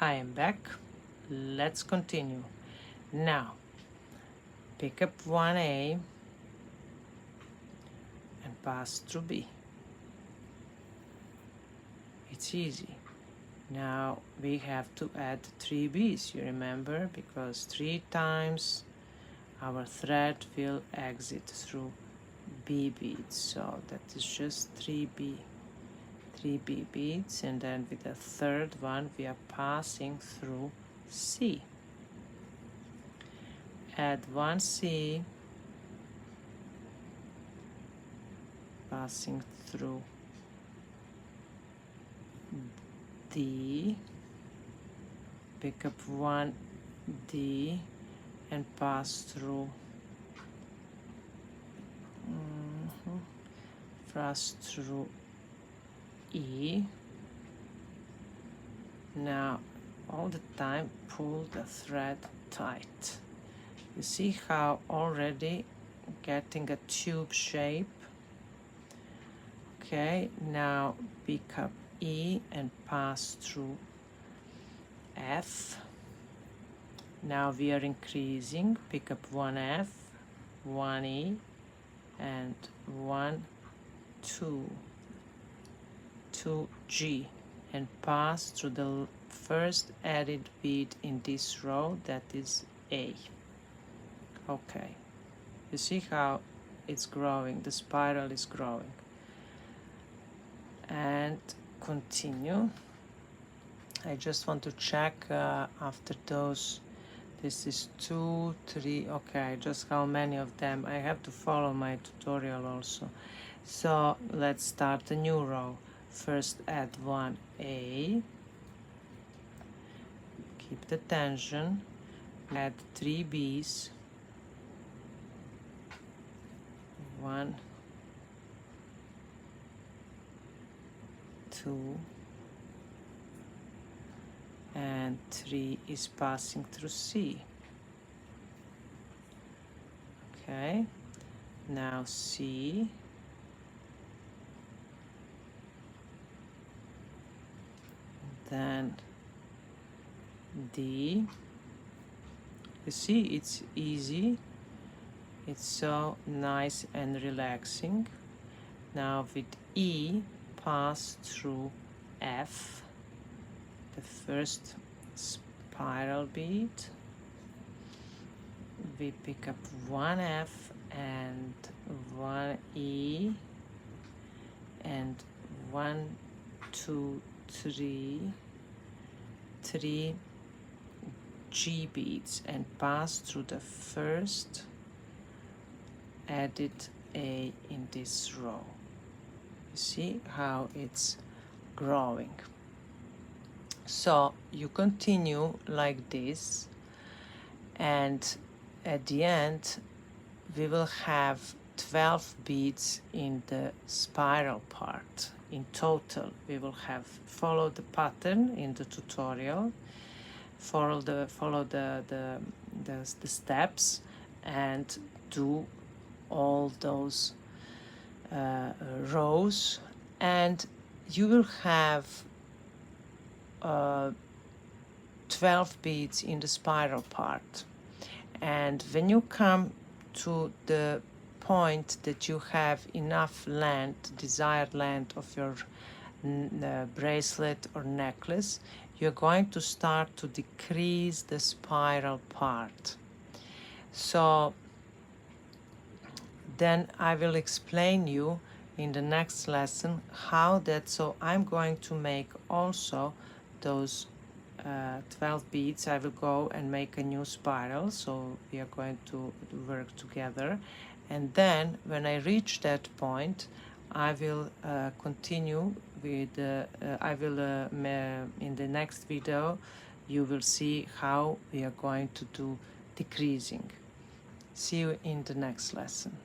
I am back. Let's continue. Now, pick up 1A and pass through B. It's easy. Now we have to add 3 B's, you remember, because 3 times our thread will exit through B beads. So that is just 3 B beads, and then with the third one we are passing through C. Add 1 C, passing through D, pick up 1 D and pass through E. Now all the time pull the thread tight. You see how already getting a tube shape. Okay, now pick up E and pass through F. Now we are increasing. Pick up 1 F, 1 E, and 1, 2 G, and pass through the first added bead in this row, that is A. Okay, you see how it's growing, the spiral is growing. And continue. I just want to check after those. This is 2, 3, okay, just how many of them. I have to follow my tutorial also. So let's start a new row. First add 1A, keep the tension, add 3 B's, 1, 2, and 3 is passing through C. Okay, now C, then D. You see, it's easy, it's so nice and relaxing. Now with E, pass through F, the first spiral bead. We pick up 1 F and 1 E and 1, 2, 3 G beads and pass through the first added A in this row. You see how it's growing. So you continue like this, and at the end we will have 12 beads in the spiral part. In total we will have, follow the pattern in the tutorial, follow the steps and do all those rows, and you will have 12 beads in the spiral part. And when you come to the point that you have enough length, desired length of your bracelet or necklace, you're going to start to decrease the spiral part. So then I will explain you in the next lesson how that. So I'm going to make also those 12 beads. I will go and make a new spiral, so we are going to work together, and then when I reach that point I will continue with I will in the next video you will see how we are going to do decreasing. See you in the next lesson.